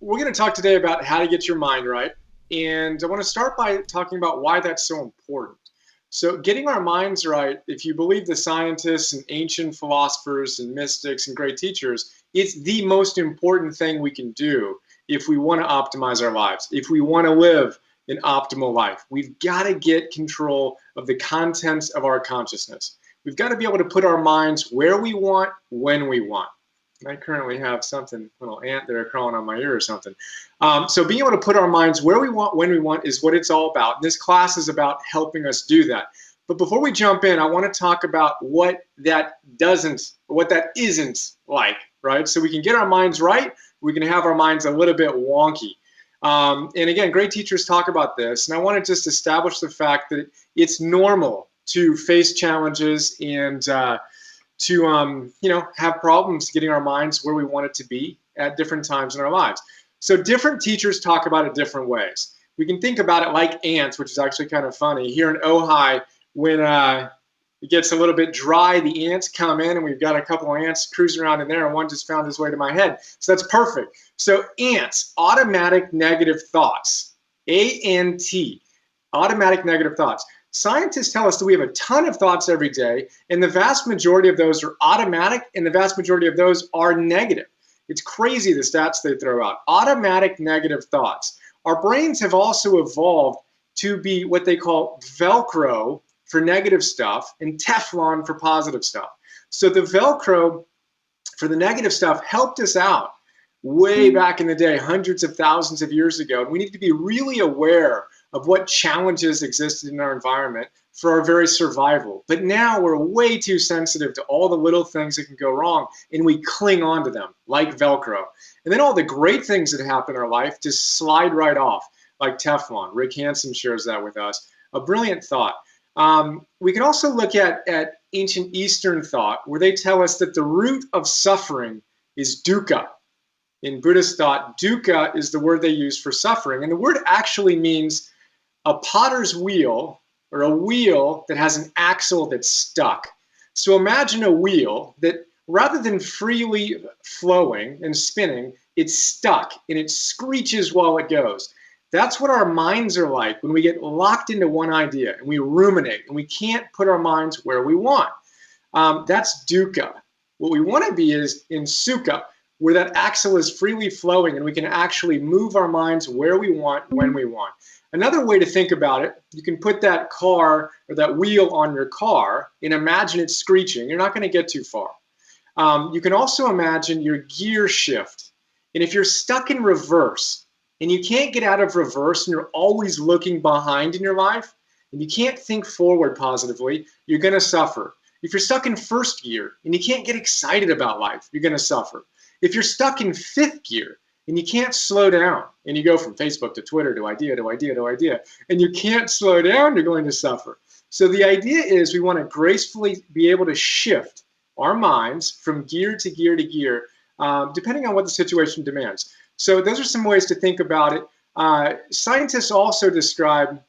We're going to talk today about how to get your mind right. And I want to start by talking about why that's so important. So, getting our minds right, if you believe the scientists and ancient philosophers and mystics and great teachers, it's the most important thing we can do if we want to optimize our lives, if we want to live an optimal life. We've got to get control of the contents of our consciousness. We've got to be able to put our minds where we want, when we want. I currently have something, little ant there crawling on my ear or something. So being able to put our minds where we want, when we want is what it's all about. And this class is about helping us do that. But before we jump in, I want to talk about what that isn't like, right? So we can get our minds right. We can have our minds a little bit wonky. And again, great teachers talk about this. And I want to just establish the fact that it's normal to face challenges and to have problems getting our minds where we want it to be at different times in our lives. So different teachers talk about it different ways. We can think about it like ants, which is actually kind of funny. Here in Ojai, when it gets a little bit dry, the ants come in, and we've got a couple of ants cruising around in there, and one just found his way to my head. So that's perfect. So ants, automatic negative thoughts, A-N-T, automatic negative thoughts. Scientists tell us that we have a ton of thoughts every day, and the vast majority of those are automatic, and the vast majority of those are negative. It's crazy the stats they throw out. Automatic negative thoughts. Our brains have also evolved to be what they call Velcro for negative stuff and Teflon for positive stuff. So the Velcro for the negative stuff helped us out way back in the day, hundreds of thousands of years ago. And we need to be really aware of what challenges existed in our environment for our very survival. But now we're way too sensitive to all the little things that can go wrong, and we cling on to them like Velcro. And then all the great things that happen in our life just slide right off like Teflon. Rick Hansen shares that with us. A brilliant thought. We can also look at ancient Eastern thought, where they tell us that the root of suffering is dukkha. In Buddhist thought, dukkha is the word they use for suffering. And the word actually means a potter's wheel, or a wheel that has an axle that's stuck. So imagine a wheel that rather than freely flowing and spinning, it's stuck and it screeches while it goes. That's what our minds are like when we get locked into one idea and we ruminate and we can't put our minds where we want. That's dukkha. What we want to be is in sukha, where that axle is freely flowing and we can actually move our minds where we want, when we want. Another way to think about it, you can put that car or that wheel on your car and imagine it screeching. You're not going to get too far. You can also imagine your gear shift. And if you're stuck in reverse and you can't get out of reverse and you're always looking behind in your life and you can't think forward positively, you're going to suffer. If you're stuck in first gear and you can't get excited about life, you're going to suffer. If you're stuck in fifth gear and you can't slow down, and you go from Facebook to Twitter to idea to idea to idea, and you can't slow down, you're going to suffer. So the idea is we want to gracefully be able to shift our minds from gear to gear to gear, depending on what the situation demands. So those are some ways to think about it. Scientists also describe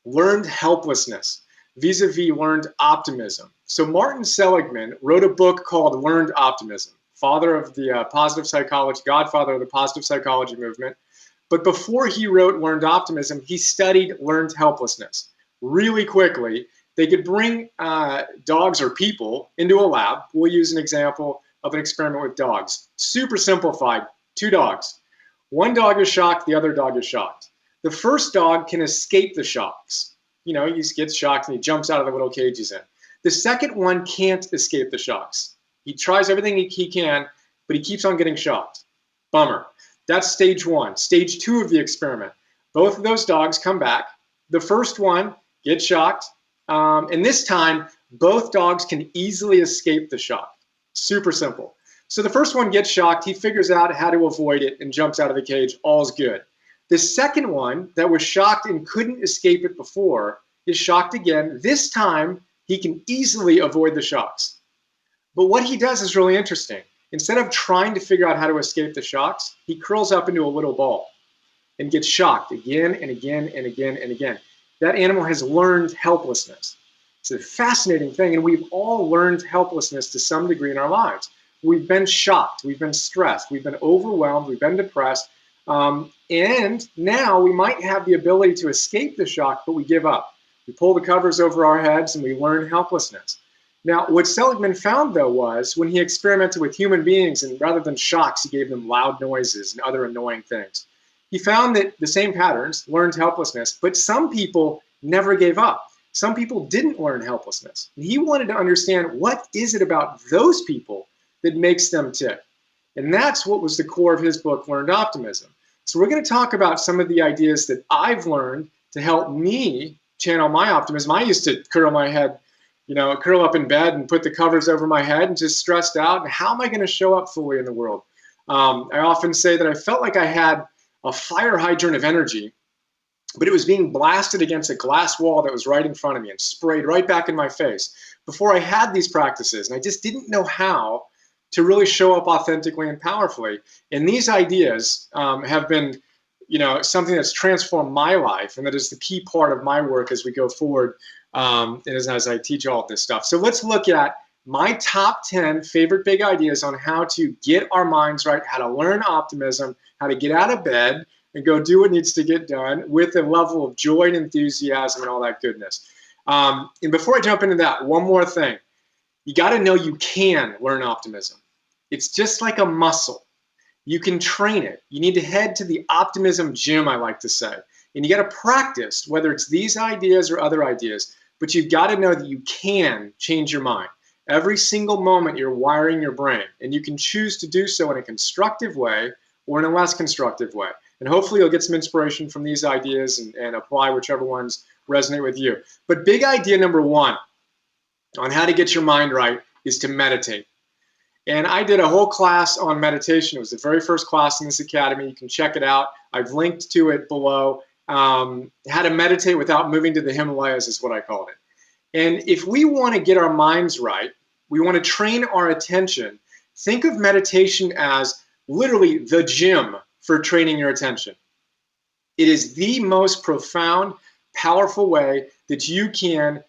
learned helplessness vis-a-vis learned optimism. So Martin Seligman wrote a book called Learned Optimism, father of the positive psychology, godfather of the positive psychology movement. But before he wrote Learned Optimism, he studied learned helplessness. Really quickly, they could bring dogs or people into a lab. We'll use an example of an experiment with dogs. Super simplified, 2 dogs. One dog is shocked, the other dog is shocked. The first dog can escape the shocks. He gets shocked and he jumps out of the little cage he's in. The second one can't escape the shocks. He tries everything he can, but he keeps on getting shocked. Bummer. That's stage 1. Stage 2 of the experiment. Both of those dogs come back. The first one gets shocked, and this time, both dogs can easily escape the shock. Super simple. So the first one gets shocked. He figures out how to avoid it and jumps out of the cage. All's good. The second one that was shocked and couldn't escape it before is shocked again. This time, he can easily avoid the shocks. But what he does is really interesting. Instead of trying to figure out how to escape the shocks, he curls up into a little ball and gets shocked again and again and again and again. That animal has learned helplessness. It's a fascinating thing, and we've all learned helplessness to some degree in our lives. We've been shocked, we've been stressed, we've been overwhelmed, we've been depressed, And now we might have the ability to escape the shock, but we give up. We pull the covers over our heads and we learn helplessness. Now, what Seligman found, though, was when he experimented with human beings, and rather than shocks, he gave them loud noises and other annoying things. He found that the same patterns learned helplessness, but some people never gave up. Some people didn't learn helplessness. And he wanted to understand, what is it about those people that makes them tick? And that's what was the core of his book, Learned Optimism. So we're going to talk about some of the ideas that I've learned to help me channel my optimism. I used to curl my head, curl up in bed and put the covers over my head and just stressed out. And how am I going to show up fully in the world? I often say that I felt like I had a fire hydrant of energy, but it was being blasted against a glass wall that was right in front of me and sprayed right back in my face before I had these practices. And I just didn't know how to really show up authentically and powerfully. And these ideas have been, something that's transformed my life, and that is the key part of my work as we go forward, and as I teach all of this stuff. So let's look at my top 10 favorite big ideas on how to get our minds right, how to learn optimism, how to get out of bed and go do what needs to get done with a level of joy and enthusiasm and all that goodness. And before I jump into that, one more thing. You got to know you can learn optimism. It's just like a muscle. You can train it. You need to head to the optimism gym, I like to say. And you got to practice, whether it's these ideas or other ideas, but you've got to know that you can change your mind. Every single moment you're wiring your brain, and you can choose to do so in a constructive way or in a less constructive way. And hopefully you'll get some inspiration from these ideas and apply whichever ones resonate with you. But big idea number one on how to get your mind right is to meditate. And I did a whole class on meditation. It was the very first class in this academy. You can check it out. I've linked to it below. How to meditate without moving to the Himalayas is what I called it. And if we want to get our minds right, we want to train our attention, think of meditation as literally the gym for training your attention. It is the most profound, powerful way that you can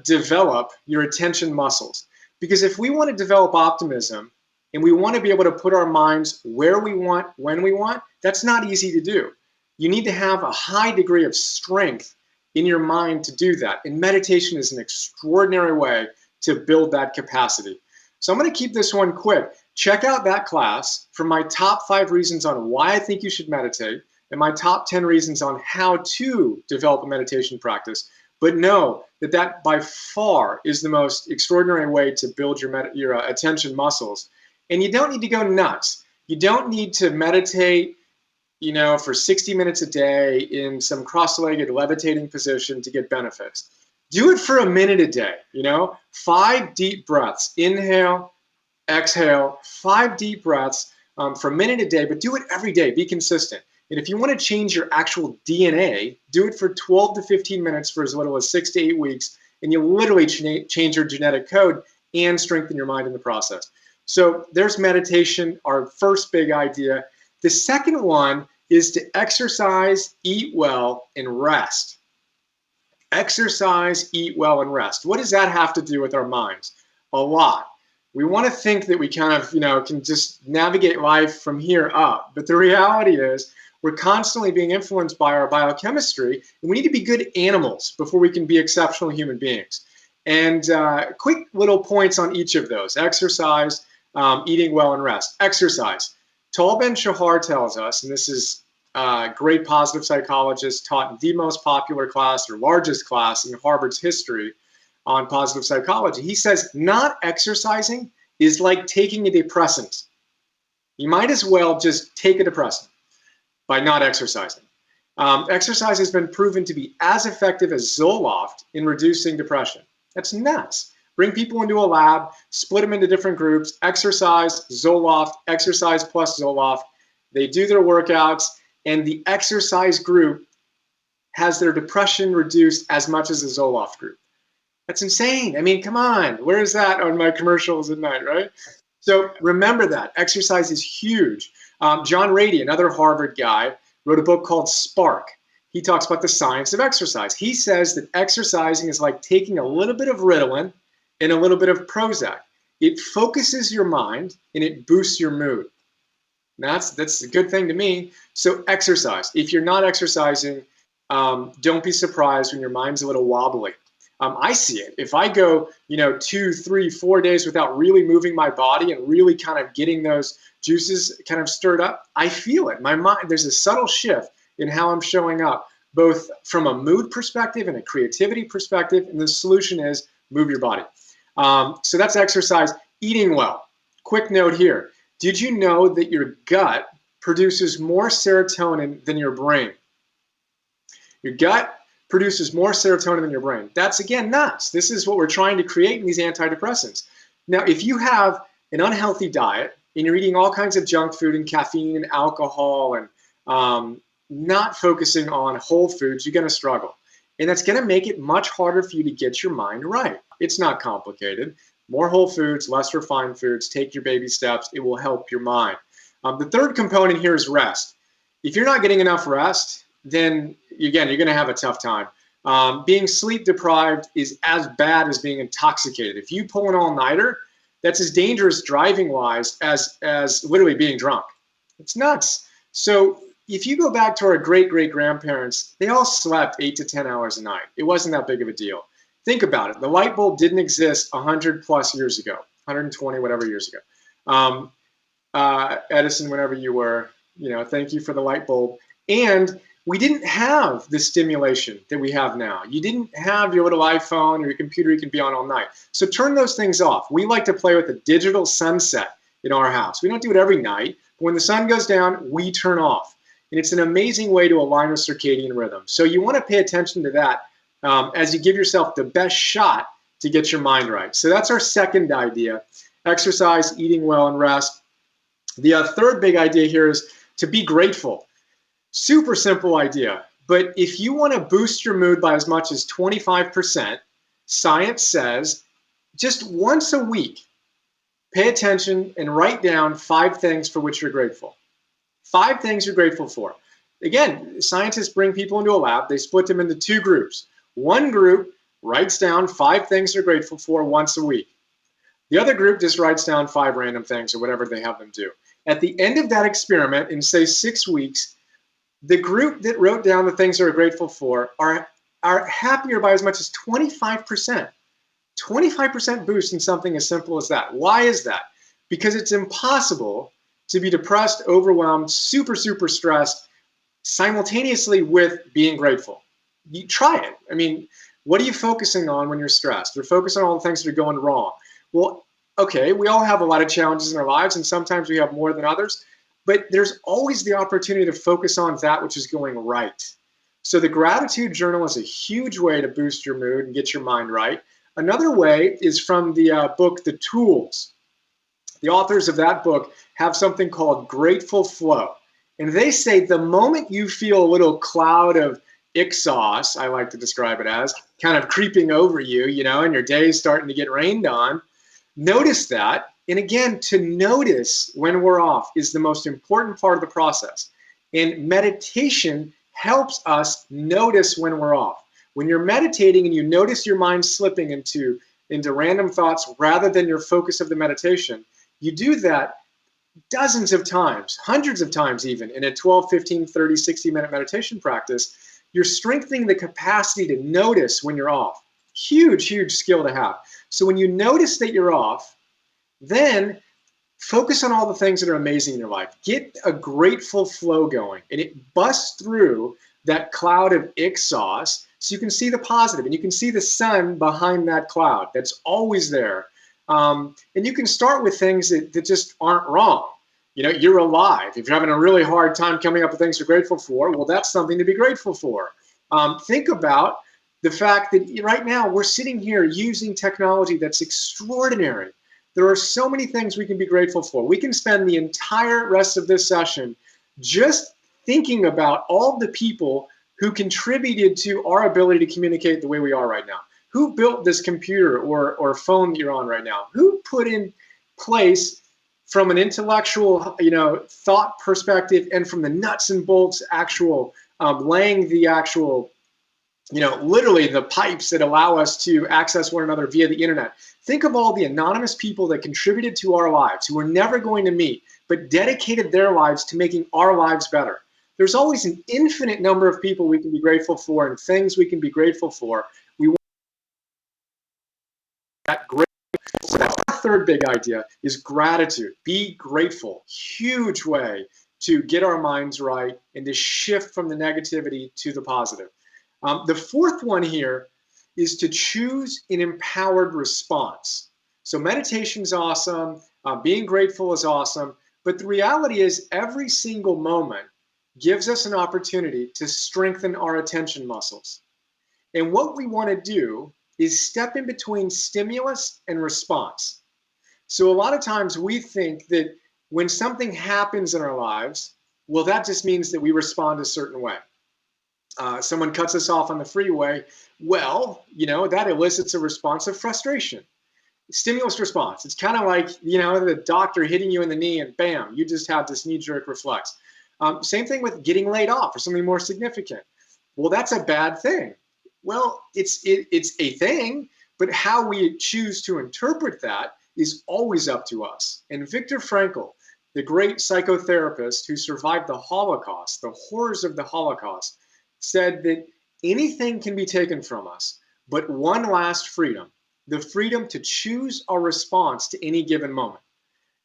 develop your attention muscles. Because if we want to develop optimism and we want to be able to put our minds where we want, when we want, that's not easy to do. You need to have a high degree of strength in your mind to do that. And meditation is an extraordinary way to build that capacity. So I'm going to keep this one quick. Check out that class for my top 5 reasons on why I think you should meditate and my top 10 reasons on how to develop a meditation practice. But know that that by far is the most extraordinary way to build your attention muscles. And you don't need to go nuts. You don't need to meditate, for 60 minutes a day in some cross-legged levitating position to get benefits. Do it for a minute a day, 5 deep breaths. Inhale, exhale, 5 deep breaths for a minute a day, but do it every day. Be consistent. And if you want to change your actual DNA, do it for 12 to 15 minutes for as little as 6 to 8 weeks, and you literally change your genetic code and strengthen your mind in the process. So there's meditation, our first big idea. The second one is to exercise, eat well, and rest. Exercise, eat well, and rest. What does that have to do with our minds? A lot. We want to think that we kind of, can just navigate life from here up. But the reality is we're constantly being influenced by our biochemistry, and we need to be good animals before we can be exceptional human beings. And quick little points on each of those: exercise, eating well, and rest. Exercise. Tal Ben-Shahar tells us, and this is a great positive psychologist, taught in the most popular class or largest class in Harvard's history on positive psychology. He says not exercising is like taking a depressant. You might as well just take a depressant by not exercising. Exercise has been proven to be as effective as Zoloft in reducing depression. That's nuts. Bring people into a lab, split them into different groups, exercise, Zoloft, exercise plus Zoloft. They do their workouts, and the exercise group has their depression reduced as much as the Zoloft group. That's insane. I mean, come on. Where is that on my commercials at night, right? So remember that. Exercise is huge. John Rady, another Harvard guy, wrote a book called Spark. He talks about the science of exercise. He says that exercising is like taking a little bit of Ritalin and a little bit of Prozac. It focuses your mind and it boosts your mood. That's a good thing to me. So exercise. If you're not exercising, don't be surprised when your mind's a little wobbly. I see it. If I go, 2, 3, 4 days without really moving my body and really kind of getting those juices kind of stirred up, I feel it. My mind, there's a subtle shift in how I'm showing up, both from a mood perspective and a creativity perspective. And the solution is move your body. So that's exercise. Eating well. Quick note here. Did you know that your gut produces more serotonin than your brain? Your gut produces more serotonin than your brain. That's, again, nuts. This is what we're trying to create in these antidepressants. Now, if you have an unhealthy diet and you're eating all kinds of junk food and caffeine and alcohol and not focusing on whole foods, you're going to struggle. And that's going to make it much harder for you to get your mind right. It's not complicated. More whole foods, less refined foods, take your baby steps. It will help your mind. The third component here is rest. If you're not getting enough rest, then again, you're going to have a tough time. Being sleep deprived is as bad as being intoxicated. If you pull an all-nighter, that's as dangerous driving-wise as literally being drunk. It's nuts. So if you go back to our great-great-grandparents, they all slept 8 to 10 hours a night. It wasn't that big of a deal. Think about it. The light bulb didn't exist 100 plus years ago, 120 whatever years ago. Edison, whenever you were, thank you for the light bulb. And we didn't have the stimulation that we have now. You didn't have your little iPhone or your computer you can be on all night. So turn those things off. We like to play with the digital sunset in our house. We don't do it every night, but when the sun goes down, we turn off. And it's an amazing way to align with circadian rhythm. So you want to pay attention to that as you give yourself the best shot to get your mind right. So that's our second idea: exercise, eating well, and rest. The third big idea here is to be grateful. Super simple idea, but if you want to boost your mood by as much as 25%, science says just once a week, pay attention and write down 5 things for which you're grateful. 5 things you're grateful for. Again, scientists bring people into a lab. They split them into 2 groups. One group writes down 5 things they're grateful for once a week. The other group just writes down 5 random things or whatever they have them do. At the end of that experiment, in say 6 weeks, the group that wrote down the things they're grateful for are happier by as much as 25%. 25% boost in something as simple as that. Why is that? Because it's impossible to be depressed, overwhelmed, super stressed simultaneously with being grateful. You try it. I mean, what are you focusing on when you're stressed? You're focusing on all the things that are going wrong. Well, okay, we all have a lot of challenges in our lives, and sometimes we have more than others. But there's always the opportunity to focus on that which is going right. So the gratitude journal is a huge way to boost your mood and get your mind right. Another way is from the book, The Tools. The authors of that book have something called grateful flow. And they say the moment you feel a little cloud of ixos, I like to describe it as, kind of creeping over you, and your day is starting to get rained on, notice that. And again, to notice when we're off is the most important part of the process. And meditation helps us notice when we're off. When you're meditating and you notice your mind slipping into random thoughts rather than your focus of the meditation, you do that dozens of times, hundreds of times even, in a 12, 15, 30, 60-minute meditation practice. You're strengthening the capacity to notice when you're off. Huge skill to have. So when you notice that you're off, then focus on all the things that are amazing in your life. Get a grateful flow going, and it busts through that cloud of ixos so you can see the positive, and you can see the sun behind that cloud that's always there. And you can start with things that just aren't wrong. You're alive. If you're having a really hard time coming up with things you're grateful for, well, that's something to be grateful for. Think about the fact that right now we're sitting here using technology that's extraordinary. There are so many things we can be grateful for. We can spend the entire rest of this session just thinking about all the people who contributed to our ability to communicate the way we are right now. Who built this computer or phone that you're on right now? Who put in place, from an intellectual, thought perspective, and from the nuts and bolts actual laying the actual, literally the pipes that allow us to access one another via the internet. Think of all the anonymous people that contributed to our lives who we're never going to meet, but dedicated their lives to making our lives better. There's always an infinite number of people we can be grateful for and things we can be grateful for. We want that grateful. So that's our third big idea is gratitude. Be grateful. Huge way to get our minds right and to shift from the negativity to the positive. The fourth one here is to choose an empowered response. So meditation's awesome. Being grateful is awesome. But the reality is every single moment gives us an opportunity to strengthen our attention muscles. And what we want to do is step in between stimulus and response. So a lot of times we think that when something happens in our lives, well, that just means that we respond a certain way. Someone cuts us off on the freeway, well, that elicits a response of frustration. Stimulus response. It's kind of like, the doctor hitting you in the knee and bam, you just have this knee-jerk reflex. Same thing with getting laid off or something more significant. Well, that's a bad thing. Well, it's a thing, but how we choose to interpret that is always up to us. And Viktor Frankl, the great psychotherapist who survived the Holocaust, the horrors of the Holocaust, said that anything can be taken from us, but one last freedom, the freedom to choose our response to any given moment.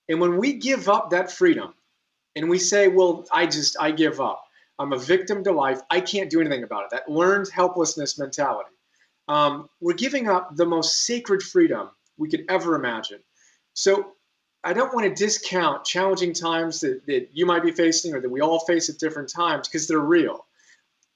And when we give up that freedom and we say, well, I give up. I'm a victim to life. I can't do anything about it. That learned helplessness mentality. We're giving up the most sacred freedom we could ever imagine. So I don't want to discount challenging times that you might be facing or that we all face at different times because they're real.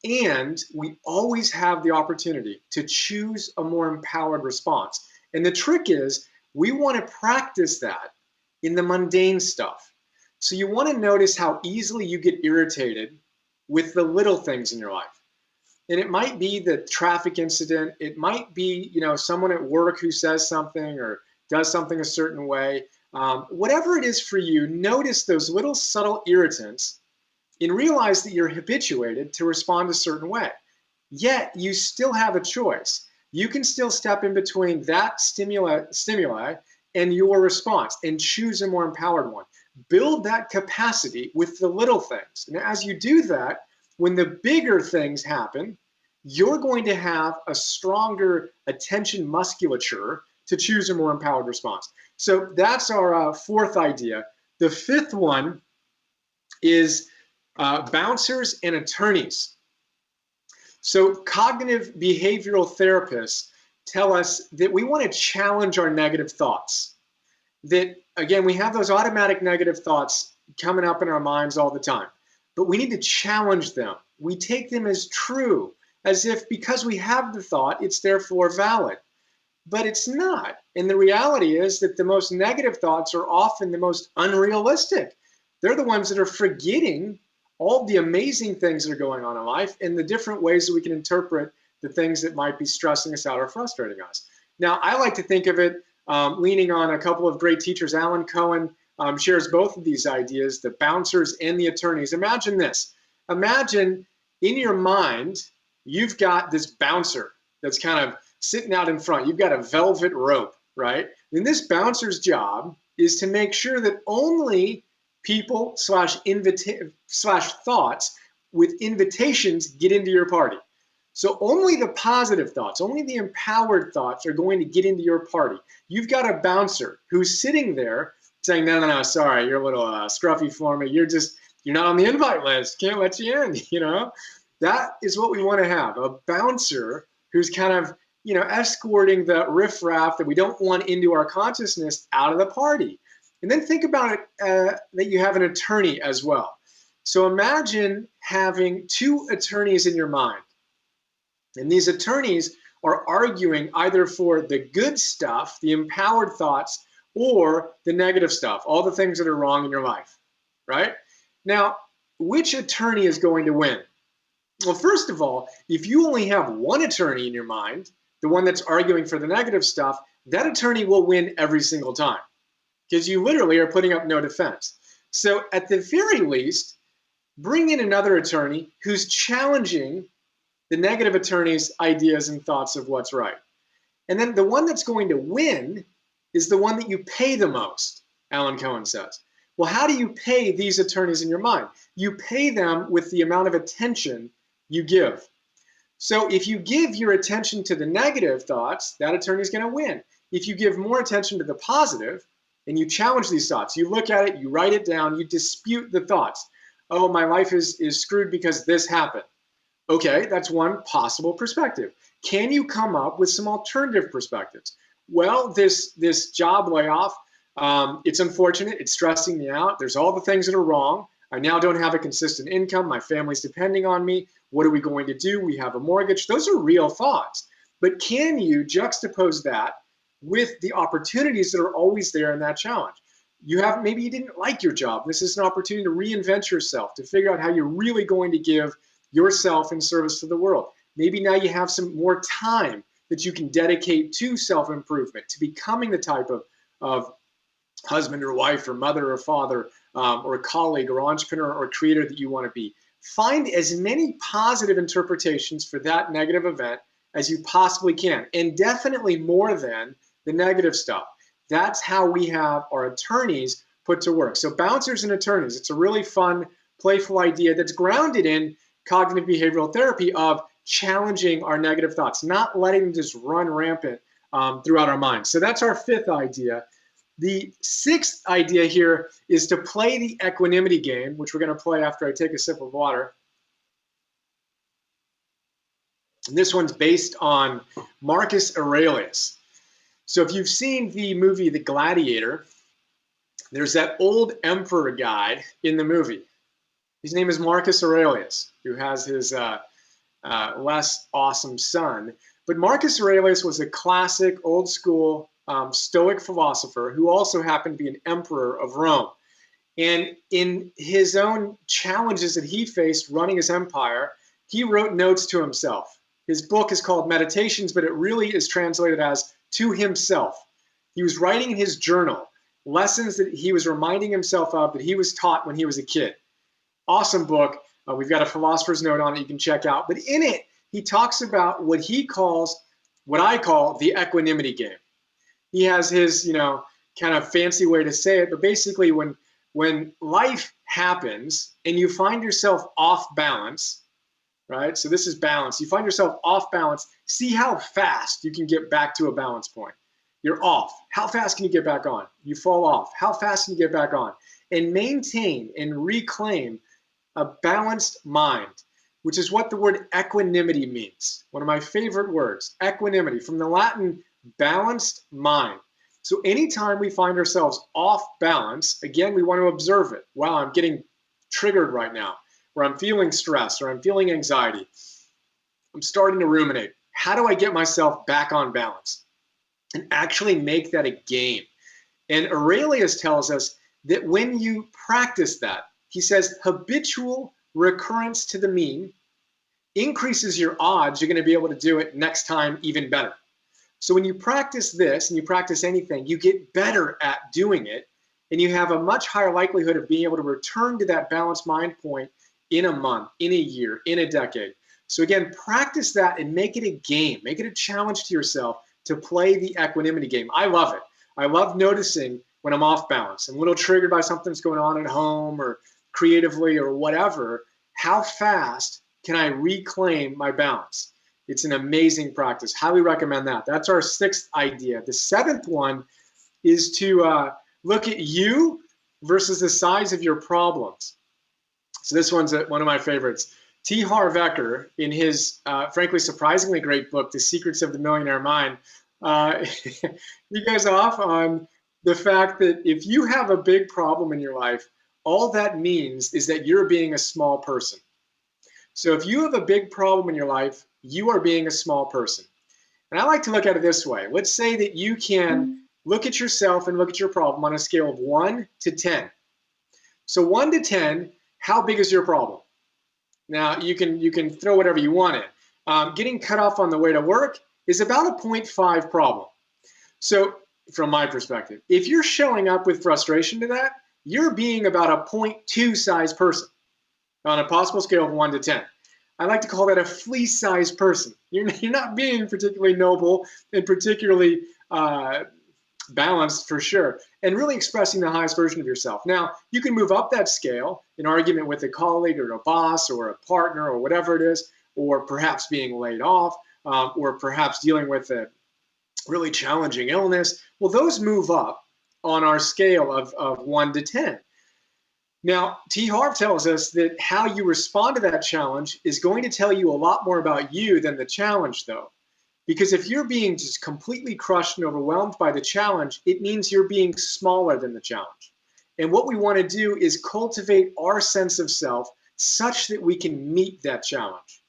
And we always have the opportunity to choose a more empowered response. And the trick is we want to practice that in the mundane stuff. So you want to notice how easily you get irritated with the little things in your life. And it might be the traffic incident. It might be, someone at work who says something or does something a certain way. Whatever it is for you, notice those little subtle irritants and realize that you're habituated to respond a certain way. Yet you still have a choice. You can still step in between that stimuli and your response and choose a more empowered one. Build that capacity with the little things. And as you do that, when the bigger things happen, you're going to have a stronger attention musculature to choose a more empowered response. So that's our fourth idea. The fifth one is bouncers and attorneys. So cognitive behavioral therapists tell us that we want to challenge our negative thoughts. That, again, we have those automatic negative thoughts coming up in our minds all the time, but we need to challenge them. We take them as true, as if because we have the thought, it's therefore valid. But it's not. And the reality is that the most negative thoughts are often the most unrealistic. They're the ones that are forgetting all the amazing things that are going on in life and the different ways that we can interpret the things that might be stressing us out or frustrating us. Now, I like to think of it leaning on a couple of great teachers. Alan Cohen shares both of these ideas, the bouncers and the attorneys. Imagine this. Imagine in your mind, you've got this bouncer that's kind of sitting out in front. You've got a velvet rope, right? And this bouncer's job is to make sure that only people slash thoughts with invitations get into your party. So only the positive thoughts, only the empowered thoughts are going to get into your party. You've got a bouncer who's sitting there saying, no, sorry, you're a little scruffy for me. You're not on the invite list. Can't let you in, That is what we want to have, a bouncer who's kind of, escorting the riffraff that we don't want into our consciousness out of the party. And then think about it that you have an attorney as well. So imagine having two attorneys in your mind. And these attorneys are arguing either for the good stuff, the empowered thoughts, or the negative stuff, all the things that are wrong in your life, right? Now, which attorney is going to win? Well, first of all, if you only have one attorney in your mind, the one that's arguing for the negative stuff, that attorney will win every single time because you literally are putting up no defense. So at the very least, bring in another attorney who's challenging the negative attorney's ideas and thoughts of what's right. And then the one that's going to win is the one that you pay the most, Alan Cohen says. Well, how do you pay these attorneys in your mind? You pay them with the amount of attention you give. So if you give your attention to the negative thoughts, that attorney is going to win. If you give more attention to the positive and you challenge these thoughts, you look at it, you write it down, you dispute the thoughts. Oh, my life is screwed because this happened. Okay, that's one possible perspective. Can you come up with some alternative perspectives? Well, this job layoff, it's unfortunate. It's stressing me out. There's all the things that are wrong. I now don't have a consistent income. My family's depending on me. What are we going to do? We have a mortgage. Those are real thoughts. But can you juxtapose that with the opportunities that are always there in that challenge? Maybe you didn't like your job. This is an opportunity to reinvent yourself, to figure out how you're really going to give yourself in service to the world. Maybe now you have some more time that you can dedicate to self-improvement, to becoming the type of husband or wife or mother or father or a colleague or entrepreneur or creator that you want to be. Find as many positive interpretations for that negative event as you possibly can, and definitely more than the negative stuff. That's how we have our attorneys put to work. So bouncers and attorneys, it's a really fun, playful idea that's grounded in cognitive behavioral therapy of challenging our negative thoughts, not letting them just run rampant throughout our minds. So that's our fifth idea. The sixth idea here is to play the equanimity game, which we're going to play after I take a sip of water. And this one's based on Marcus Aurelius. So if you've seen the movie The Gladiator, there's that old emperor guy in the movie. His name is Marcus Aurelius, who has his less awesome son. But Marcus Aurelius was a classic, old school Stoic philosopher who also happened to be an emperor of Rome. And in his own challenges that he faced running his empire, he wrote notes to himself. His book is called Meditations, but it really is translated as to himself. He was writing in his journal lessons that he was reminding himself of that he was taught when he was a kid. Awesome book. We've got a philosopher's note on it you can check out. But in it, he talks about what he calls, what I call the equanimity game. He has his, kind of fancy way to say it, but basically when life happens and you find yourself off balance, right? So this is balance. You find yourself off balance. See how fast you can get back to a balance point. You're off. How fast can you get back on? You fall off. How fast can you get back on? And maintain and reclaim a balanced mind, which is what the word equanimity means. One of my favorite words, equanimity, from the Latin balanced mind. So anytime we find ourselves off balance, again, we want to observe it. Wow, I'm getting triggered right now, or I'm feeling stress, or I'm feeling anxiety. I'm starting to ruminate. How do I get myself back on balance? And actually make that a game. And Aurelius tells us that when you practice that, he says habitual recurrence to the mean increases your odds you're going to be able to do it next time even better. So when you practice this, and you practice anything, you get better at doing it, and you have a much higher likelihood of being able to return to that balanced mind point in a month, in a year, in a decade. So again, practice that and make it a game. Make it a challenge to yourself to play the equanimity game. I love it. I love noticing when I'm off balance. I'm a little triggered by something that's going on at home or creatively or whatever. How fast can I reclaim my balance? It's an amazing practice. Highly recommend that. That's our sixth idea. The seventh one is to look at you versus the size of your problems. So this one's one of my favorites. T. Harv Eker, in his frankly surprisingly great book, The Secrets of the Millionaire Mind, he goes off on the fact that if you have a big problem in your life, all that means is that you're being a small person. So if you have a big problem in your life, you are being a small person. And I like to look at it this way. Let's say that you can look at yourself and look at your problem on a scale of 1 to 10. So 1 to 10, how big is your problem? Now, you can throw whatever you want in. Getting cut off on the way to work is about a 0.5 problem. So from my perspective, if you're showing up with frustration to that, you're being about a 0.2 size person on a possible scale of 1 to 10. I like to call that a fleece-sized person. You're not being particularly noble and particularly balanced for sure, and really expressing the highest version of yourself. Now, you can move up that scale, an argument with a colleague or a boss or a partner or whatever it is, or perhaps being laid off, or perhaps dealing with a really challenging illness. Well, those move up on our scale of 1 to 10. Now, T. Harv tells us that how you respond to that challenge is going to tell you a lot more about you than the challenge, though. Because if you're being just completely crushed and overwhelmed by the challenge, it means you're being smaller than the challenge. And what we want to do is cultivate our sense of self such that we can meet that challenge.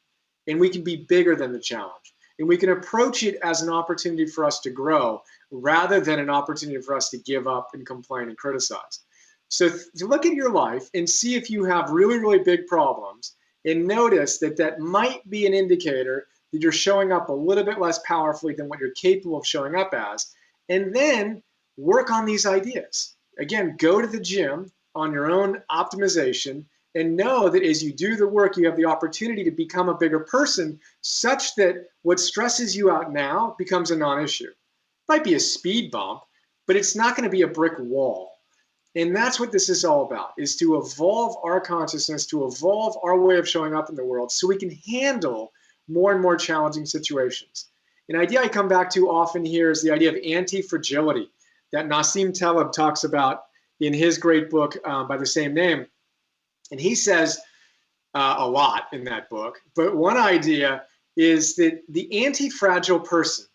And we can be bigger than the challenge. And we can approach it as an opportunity for us to grow rather than an opportunity for us to give up and complain and criticize. So to look at your life and see if you have really, really big problems and notice that that might be an indicator that you're showing up a little bit less powerfully than what you're capable of showing up as, and then work on these ideas. Again, go to the gym on your own optimization and know that as you do the work, you have the opportunity to become a bigger person such that what stresses you out now becomes a non-issue. It might be a speed bump, but it's not going to be a brick wall. And that's what this is all about, is to evolve our consciousness, to evolve our way of showing up in the world so we can handle more and more challenging situations. An idea I come back to often here is the idea of anti-fragility that Nassim Taleb talks about in his great book by the same name. And he says a lot in that book, but one idea is that the anti-fragile person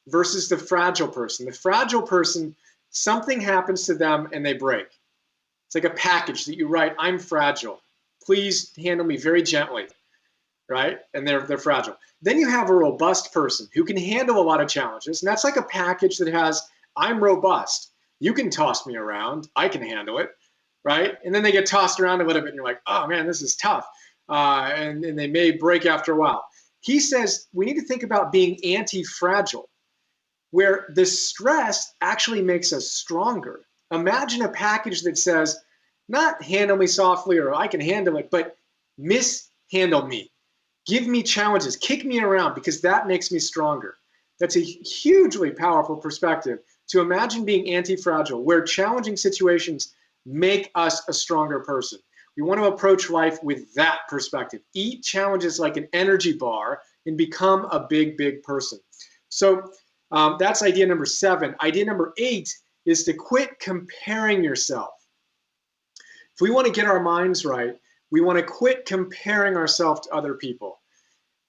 versus the fragile person, something happens to them and they break. It's like a package that you write, I'm fragile. Please handle me very gently, right? And they're fragile. Then you have a robust person who can handle a lot of challenges. And that's like a package that has, I'm robust. You can toss me around. I can handle it, right? And then they get tossed around a little bit and you're like, oh man, this is tough. And they may break after a while. He says we need to think about being anti-fragile, where the stress actually makes us stronger. Imagine a package that says, not handle me softly or I can handle it, but mishandle me. Give me challenges, kick me around because that makes me stronger. That's a hugely powerful perspective to imagine being anti-fragile, where challenging situations make us a stronger person. We want to approach life with that perspective. Eat challenges like an energy bar and become a big, big person. So that's idea number 7. Idea number 8 is to quit comparing yourself. If we want to get our minds right, we want to quit comparing ourselves to other people.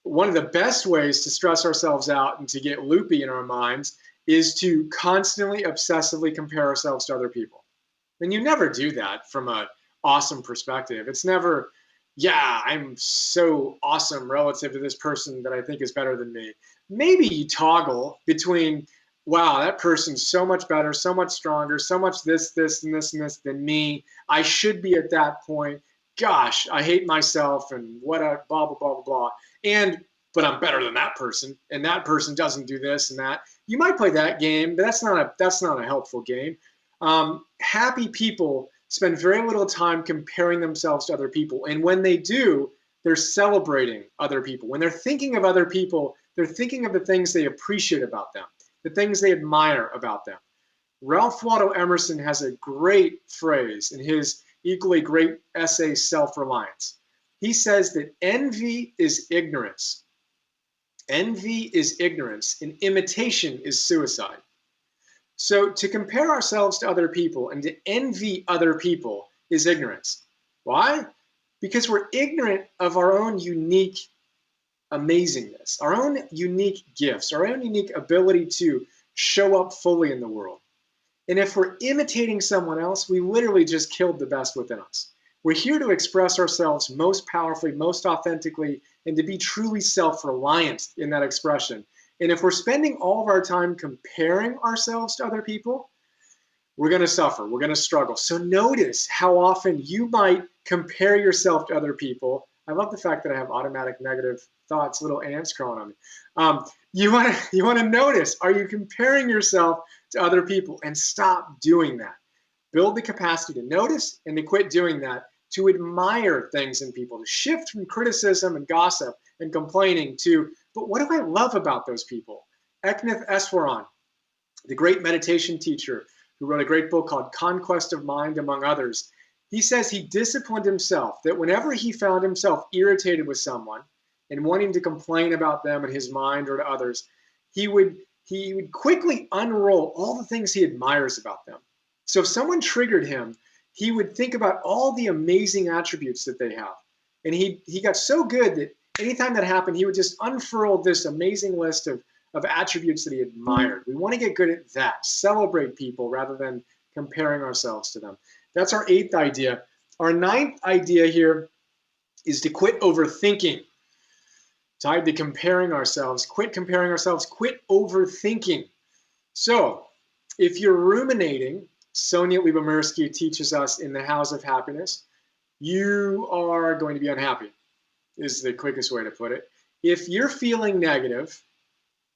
One of the best ways to stress ourselves out and to get loopy in our minds is to constantly, obsessively compare ourselves to other people. And you never do that from an awesome perspective. It's never, yeah, I'm so awesome relative to this person that I think is better than me. Maybe you toggle between, wow, that person's so much better, so much stronger, so much this, and this than me. I should be at that point. Gosh, I hate myself and what a blah, blah, blah, blah, blah. But I'm better than that person, and that person doesn't do this and that. You might play that game, but that's not a helpful game. Happy people spend very little time comparing themselves to other people. And when they do, they're celebrating other people. When they're thinking of other people, they're thinking of the things they appreciate about them, the things they admire about them. Ralph Waldo Emerson has a great phrase in his equally great essay, Self-Reliance. He says that envy is ignorance. Envy is ignorance, and imitation is suicide. So to compare ourselves to other people and to envy other people is ignorance. Why? Because we're ignorant of our own unique amazingness, our own unique gifts, our own unique ability to show up fully in the world. And if we're imitating someone else, we literally just killed the best within us. We're here to express ourselves most powerfully, most authentically, and to be truly self-reliant in that expression. And if we're spending all of our time comparing ourselves to other people, we're going to suffer, we're going to struggle. So notice how often you might compare yourself to other people. I love the fact that I have automatic negative thoughts, little ants crawling on me. You want to notice, are you comparing yourself to other people? And stop doing that. Build the capacity to notice and to quit doing that, to admire things in people, to shift from criticism and gossip and complaining to, but what do I love about those people? Eknath Easwaran The great meditation teacher who wrote a great book called Conquest of Mind, among others, he says he disciplined himself that whenever he found himself irritated with someone and wanting to complain about them in his mind or to others, he would quickly unroll all the things he admires about them. So if someone triggered him, he would think about all the amazing attributes that they have. And he got so good that anytime that happened, he would just unfurl this amazing list of attributes that he admired. We want to get good at that. Celebrate people rather than comparing ourselves to them. That's our 8th idea. Our 9th idea here is to quit overthinking. Tied to comparing ourselves. Quit comparing ourselves. Quit overthinking. So, if you're ruminating, Sonia Lyubomirsky teaches us in The House of Happiness, you are going to be unhappy, is the quickest way to put it. If you're feeling negative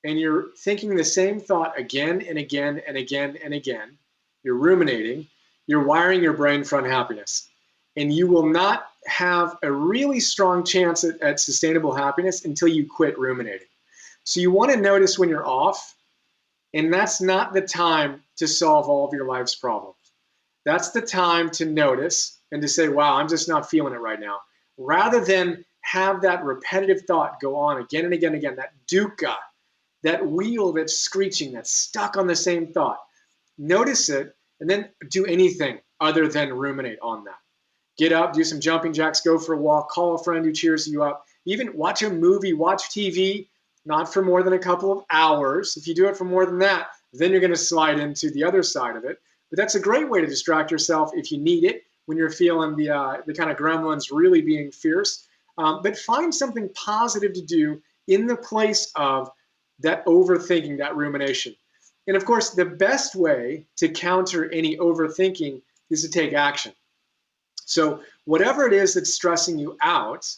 and you're thinking the same thought again and again and again and again, you're ruminating, you're wiring your brain for unhappiness. And you will not have a really strong chance at sustainable happiness until you quit ruminating. So you want to notice when you're off, and that's not the time to solve all of your life's problems. That's the time to notice and to say, wow, I'm just not feeling it right now. Rather than have that repetitive thought go on again and again and again, that dukkha, that wheel that's screeching, that's stuck on the same thought. Notice it, and then do anything other than ruminate on that. Get up, do some jumping jacks, go for a walk, call a friend who cheers you up. Even watch a movie, watch TV, not for more than a couple of hours. If you do it for more than that, then you're going to slide into the other side of it. But that's a great way to distract yourself if you need it, when you're feeling the kind of gremlins really being fierce. But find something positive to do in the place of that overthinking, that rumination. And of course, the best way to counter any overthinking is to take action. So whatever it is that's stressing you out,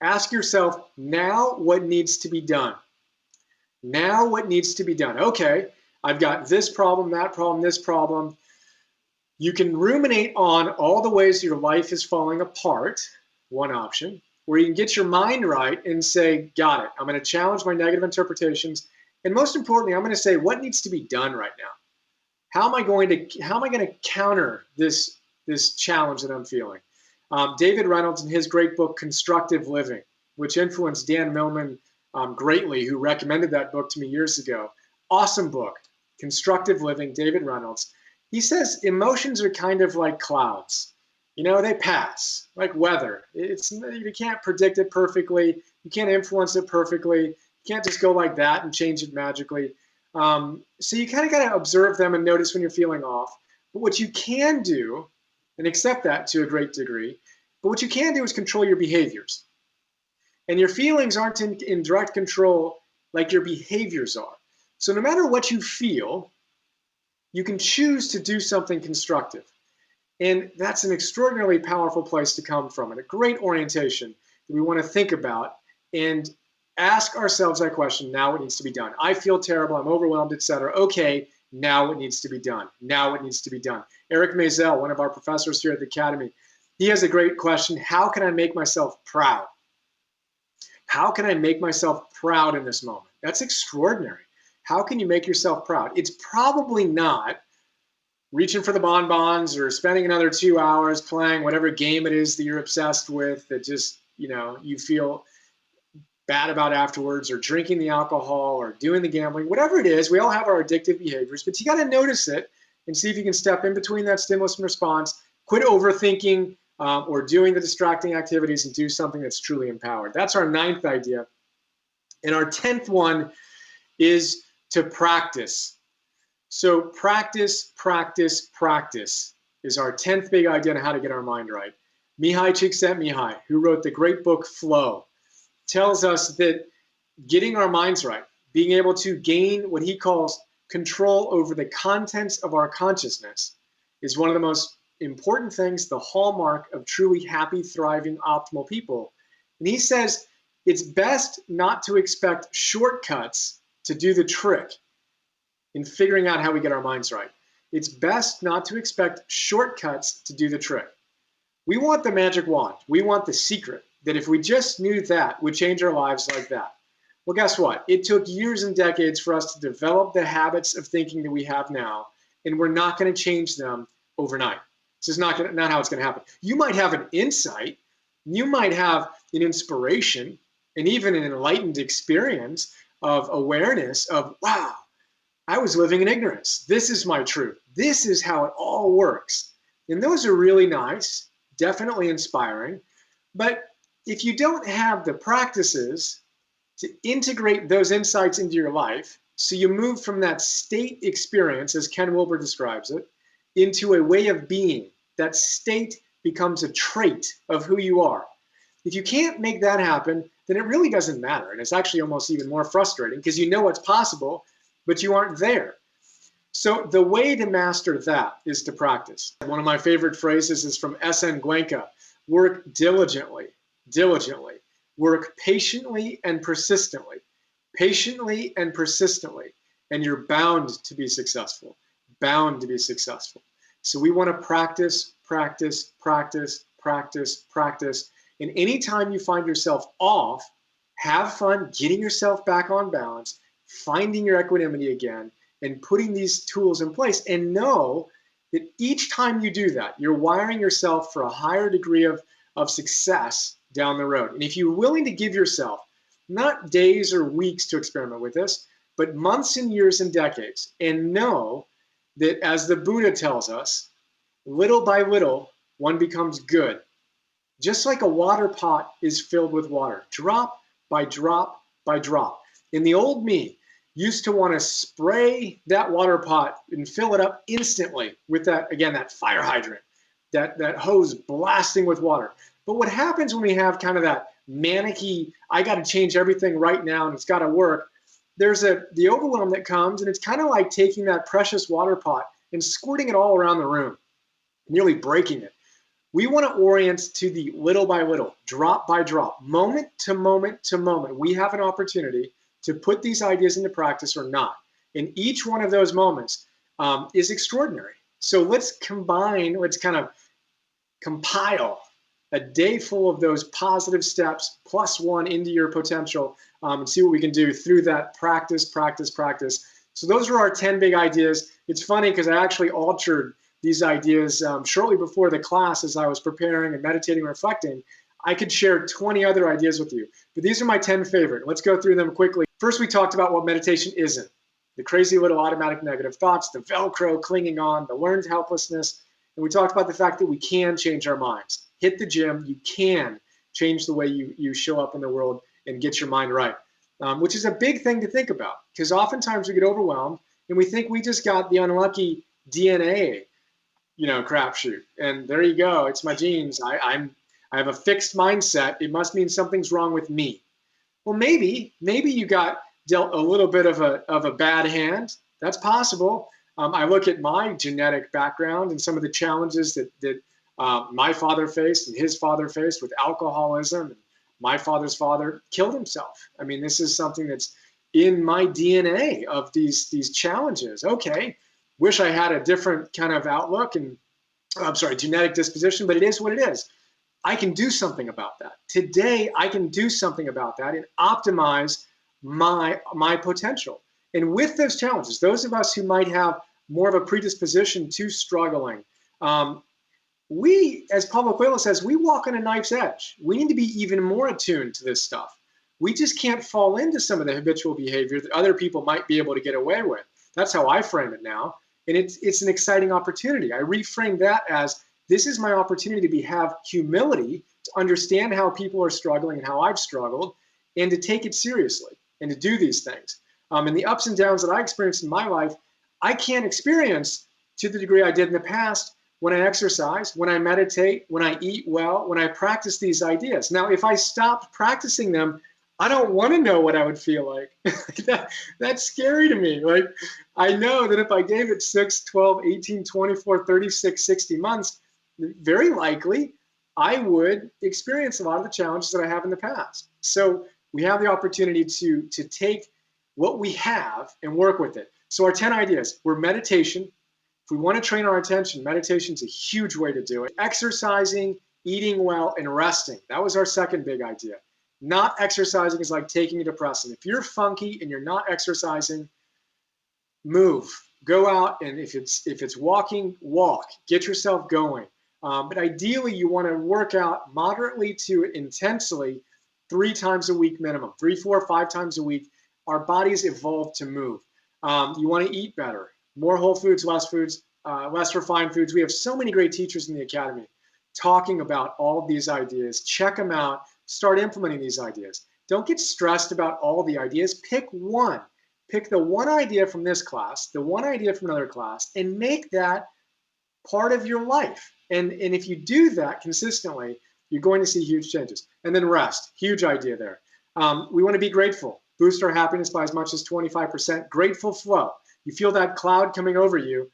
ask yourself, now what needs to be done? Now what needs to be done? Okay, I've got this problem, that problem, this problem. You can ruminate on all the ways your life is falling apart, one option, where you can get your mind right and say, got it. I'm going to challenge my negative interpretations. And most importantly, I'm going to say, what needs to be done right now? How am I going to counter this challenge that I'm feeling? David Reynolds, in his great book, Constructive Living, which influenced Dan Millman greatly, who recommended that book to me years ago. Awesome book, Constructive Living, David Reynolds. He says emotions are kind of like clouds. You know, they pass, like weather. You can't predict it perfectly. You can't influence it perfectly. You can't just go like that and change it magically. So you kind of got to observe them and notice when you're feeling off. But what you can do, and accept that to a great degree, but what you can do is control your behaviors. And your feelings aren't in direct control like your behaviors are. So no matter what you feel, you can choose to do something constructive. And that's an extraordinarily powerful place to come from, and a great orientation that we want to think about and ask ourselves that question, now what needs to be done? I feel terrible, I'm overwhelmed, etc. Okay, now what needs to be done? Now what needs to be done? Eric Maisel, one of our professors here at the Academy, he has a great question. How can I make myself proud? How can I make myself proud in this moment? That's extraordinary. How can you make yourself proud? It's probably not reaching for the bonbons or spending another 2 hours playing whatever game it is that you're obsessed with that just, you feel bad about afterwards, or drinking the alcohol or doing the gambling, whatever it is. We all have our addictive behaviors, but you got to notice it and see if you can step in between that stimulus and response, quit overthinking or doing the distracting activities, and do something that's truly empowered. That's our 9th idea. And our 10th one is to practice. So practice, practice, practice is our 10th big idea on how to get our mind right. Mihai Csikszentmihalyi, who wrote the great book Flow, tells us that getting our minds right, being able to gain what he calls control over the contents of our consciousness, is one of the most important things, the hallmark of truly happy, thriving, optimal people. And he says it's best not to expect shortcuts to do the trick in figuring out how we get our minds right. It's best not to expect shortcuts to do the trick. We want the magic wand. We want the secret that if we just knew that would change our lives like that. Well, guess what? It took years and decades for us to develop the habits of thinking that we have now, and we're not going to change them overnight. This is not how it's going to happen. You might have an insight, you might have an inspiration, and even an enlightened experience of awareness of, wow, I was living in ignorance. This is my truth. This is how it all works. And those are really nice, definitely inspiring. But if you don't have the practices to integrate those insights into your life, so you move from that state experience, as Ken Wilber describes it, into a way of being, that state becomes a trait of who you are. If you can't make that happen, then it really doesn't matter. And it's actually almost even more frustrating because you know what's possible, but you aren't there. So the way to master that is to practice. One of my favorite phrases is from S.N. Cuenca: work diligently, diligently. Work patiently and persistently, patiently and persistently, and you're bound to be successful, bound to be successful. So we want to practice, practice, practice, practice, practice. And anytime you find yourself off, have fun getting yourself back on balance, finding your equanimity again, and putting these tools in place. And know that each time you do that, you're wiring yourself for a higher degree of success down the road. And if you're willing to give yourself not days or weeks to experiment with this, but months and years and decades, and know that, as the Buddha tells us, little by little, one becomes good. Just like a water pot is filled with water, drop by drop by drop. And the old me used to want to spray that water pot and fill it up instantly with that, again, that fire hydrant, that hose blasting with water. But what happens when we have kind of that manicky, I got to change everything right now and it's got to work, there's the overwhelm that comes, and it's kind of like taking that precious water pot and squirting it all around the room, nearly breaking it. We want to orient to the little by little, drop by drop, moment to moment to moment. We have an opportunity to put these ideas into practice or not. And each one of those moments is extraordinary. So let's kind of compile a day full of those positive steps plus one into your potential, and see what we can do through that practice, practice, practice. So those are our 10 big ideas. It's funny because I actually altered these ideas shortly before the class as I was preparing and meditating and reflecting. I could share 20 other ideas with you, but these are my 10 favorite. Let's go through them quickly. First, we talked about what meditation isn't. The crazy little automatic negative thoughts, the Velcro clinging on, the learned helplessness. And we talked about the fact that we can change our minds. Hit the gym, you can change the way you show up in the world and get your mind right, which is a big thing to think about, because oftentimes we get overwhelmed and we think we just got the unlucky DNA, crapshoot. And there you go, it's my genes. I have a fixed mindset. It must mean something's wrong with me. Well, maybe you got dealt a little bit of a bad hand. That's possible. I look at my genetic background and some of the challenges that my father faced and his father faced with alcoholism. And my father's father killed himself. I mean, this is something that's in my DNA of these challenges. Okay, wish I had a different kind of outlook and, genetic disposition, but it is what it is. I can do something about that. Today, I can do something about that and optimize my potential. And with those challenges, those of us who might have more of a predisposition to struggling, we, as Paulo Coelho says, we walk on a knife's edge. We need to be even more attuned to this stuff. We just can't fall into some of the habitual behavior that other people might be able to get away with. That's how I frame it now. And it's an exciting opportunity. I reframe that as, this is my opportunity to have humility, to understand how people are struggling and how I've struggled, and to take it seriously and to do these things. And the ups and downs that I experienced in my life, I can't experience to the degree I did in the past when I exercise, when I meditate, when I eat well, when I practice these ideas. Now, if I stopped practicing them, I don't want to know what I would feel like. That's scary to me. Like, I know that if I gave it 6, 12, 18, 24, 36, 60 months, very likely I would experience a lot of the challenges that I have in the past. So we have the opportunity to take what we have and work with it. So our 10 ideas were meditation. If we want to train our attention, meditation is a huge way to do it. Exercising, eating well, and resting. That was our second big idea. Not exercising is like taking a depressant. If you're funky and you're not exercising, move. Go out, and if it's walking, walk. Get yourself going. But ideally, you want to work out moderately to intensely 3 times a week minimum, 3, 4, 5 times a week. Our bodies evolved to move. You want to eat better, more whole foods, less refined foods. We have so many great teachers in the academy talking about all of these ideas. Check them out. Start implementing these ideas. Don't get stressed about all the ideas. Pick one. Pick the one idea from this class, the one idea from another class, and make that part of your life. And if you do that consistently, you're going to see huge changes. And then rest, huge idea there. We want to be grateful. Boost our happiness by as much as 25%. Grateful flow. You feel that cloud coming over you.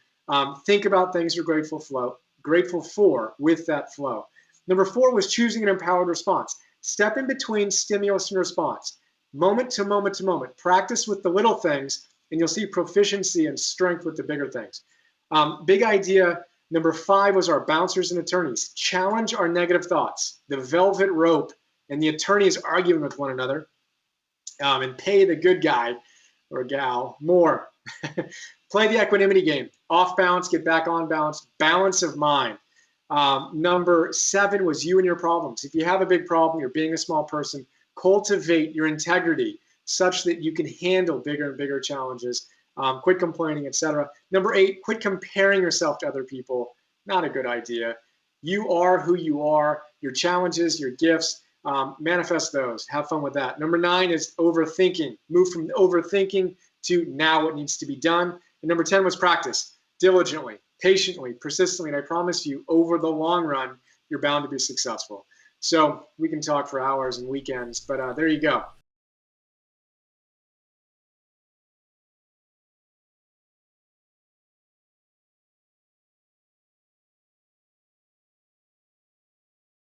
Think about things you're grateful for with that flow. Number 4 was choosing an empowered response. Step in between stimulus and response. Moment to moment to moment. Practice with the little things, and you'll see proficiency and strength with the bigger things. Big idea number 5 was our bouncers and attorneys. Challenge our negative thoughts. The velvet rope and the attorneys arguing with one another, and pay the good guy or gal more. Play the equanimity game. Off balance, get back on balance. Balance of mind. Number 7 was you and your problems. If you have a big problem, you're being a small person, cultivate your integrity such that you can handle bigger and bigger challenges. Quit complaining, etc. Number 8, quit comparing yourself to other people. Not a good idea. You are who you are. Your challenges, your gifts, manifest those. Have fun with that. Number 9 is overthinking. Move from overthinking to now what needs to be done. And number 10 was practice. Diligently, patiently, persistently. And I promise you, over the long run, you're bound to be successful. So we can talk for hours and weekends, but there you go.